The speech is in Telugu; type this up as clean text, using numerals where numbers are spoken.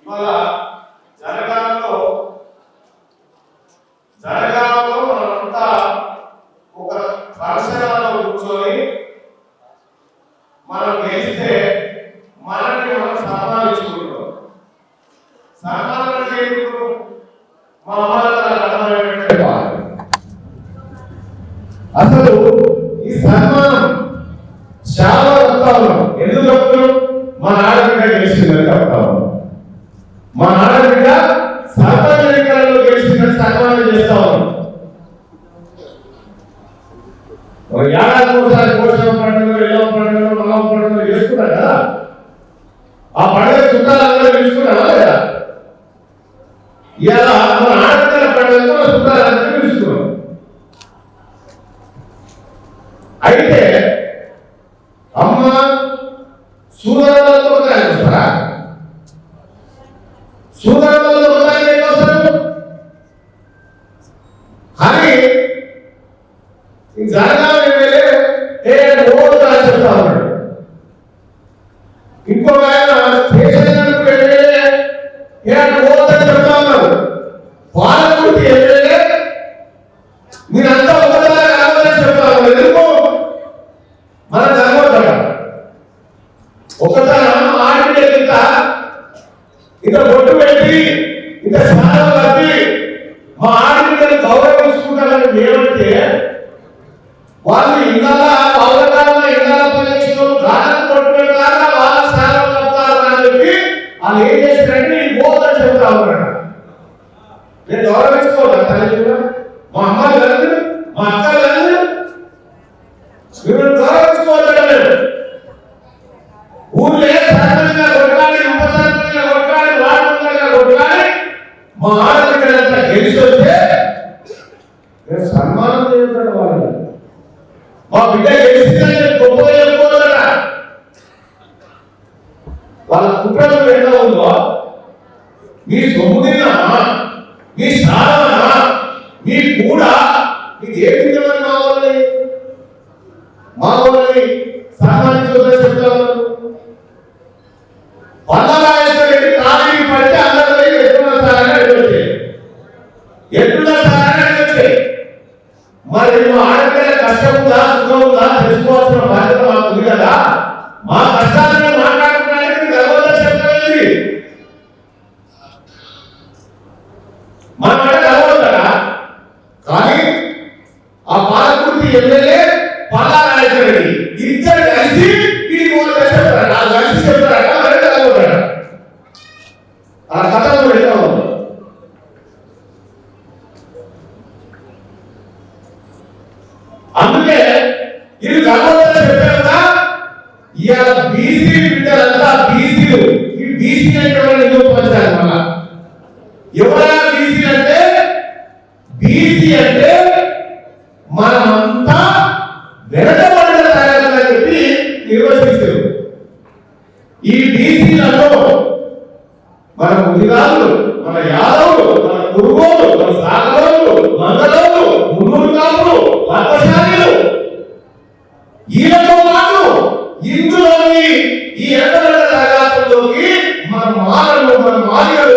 ఇవాళ జనగామలో మనంతా ఒక పరిసరాల్లో కూర్చొని మనం గెలిస్తే మనకి మనం సన్మానించుకుంటాం. సన్మానం చేయడం మా అర్థమైనటువంటి అసలు ఈ సన్మానం చాలా చెప్తా ఉన్నాం. ఎందుకు చెప్తున్నాం? మా ఆడబిడ్డ గెలిచిందని చెప్తా ఉన్నాం. మా ఆడబిడ్డ సర్పంచ్ ఎన్నికలలో గెలిచిందని సన్మానం చేస్తా ఉన్నాం. ఏడాది ఒకసారి పోషణ పండుగ, ఎల్లవ పండుగ, మగవ పండుగ చేసుకున్నాం కదా. ఆ పండుగ చుట్టాలందరూ పిలుచుకున్నావా లేదా? ఇలా మన ఆడపిల్లల పండుగతో చుట్టాలందరూ పిలుచుకున్నాం. అయితే అమ్మ సూదరులతో వస్తారా? సూదరులతో వస్తారు అని జనగామ ఎమ్మెల్యే ఓటు అని చెప్తా ఉన్నాడు. ఇంకొక ఆయన దేశానికి ఎమ్మెల్యే ఓటు అని చెప్తా ఉన్నారు. పాలకుర్తి ఎమ్మెల్యే మీరంతా ఒకసారి కావాలని చెప్తా ఉన్నారు. ఎందుకు? మన ధర్మోత్తర ఒకసారి ఆడితే ఇంత బొట్టు పెట్టి ఇంత స్నానం కట్టి మా ఆడిని గౌరవించుకుంటారని ఏమంటే వాళ్ళు ఇళ్ళ పనిచేసిన గాలి బొట్టు పెట్టారా వాళ్ళ స్నానం కడతారా అని చెప్పి వాళ్ళు ఏం చేశారంటే ఈ పోతని చెప్తా ఉన్నాడు. నేను గౌరవించుకోవాలి తల్లి, మా అమ్మాయి కలిసి మా అక్క కలిసి మీరు గౌరవించుకోవాలి. ఊళ్ళో సర్పంచ్గా కొట్టాలి, ఉప సర్పంచ్గా కొట్టాలి, వార్డు మెంబర్గా కొట్టాలి. మా ఆడపిల్లలంతా గెలిచి వస్తే నేను సన్మానం చేస్తాడు. వాళ్ళు మా బిడ్డ గెలిచిందని గొప్పగా చెప్పుకోవాలట. వాళ్ళ కుట్రలు ఎంత ఉందో మీ సొమ్ము తిన్నామా, మీ స్నానమా, మీ కూడా మీకు ఏ విధంగా మా వాళ్ళని సన్మానించుకోవాలని చెప్తా ఉన్నారు. పల్లవాయేశ్వరెడ్డి కాలికి పడితే అందరికీ ఎట్లున్న సారని అడిగొచ్చే, ఎట్లున్న సారని అడిగొచ్చే. మరి మా ఆడపిల్ల కష్టం ఉందా, సుఖం ఉందా తెలుసుకోవాల్సిన బాధ్యత మాకు ఉంది కదా. మా కష్టాలను మాట్లాడుకోవడానికి గర్వంగా చెప్పలేదు. మా మాట గర్వంగా కానీ ఆ పాలకుర్తి ఎమ్మెల్యే పల్లవాయేశ్వరెడ్డి ఇద్దరు కలిసి ఇది చెప్తారు. ఆ కలిసి చెప్తారట, మరి కలవతారట. ఆ కథలో పెడతా ఉంది. అందుకే ఇది గర్వంగా చెప్పారుగా. ఇవాళ బీసీ బిడ్డలంతా బీసీలు. ఈ బీసీ అంటే నిరూపించారు. మళ్ళా ఎవరైనా బీసీ అంటే మనమంతా వెనకబడిన తరగతి అని చెప్పి నిర్వచిస్తారు. ఈ బీసీలలో మన ముదిరాలు, మన యాదవులు, మన కురుగోలు, మన సాగరోలు, మంగళోలు, మున్నూరు కాపులు, పద్మశాలీలు, ఈలతో పాటు ఇందులోని ఈ ఎన్నబడిన తరగతుల్లోకి మన మాలలు, మన మాదిగలు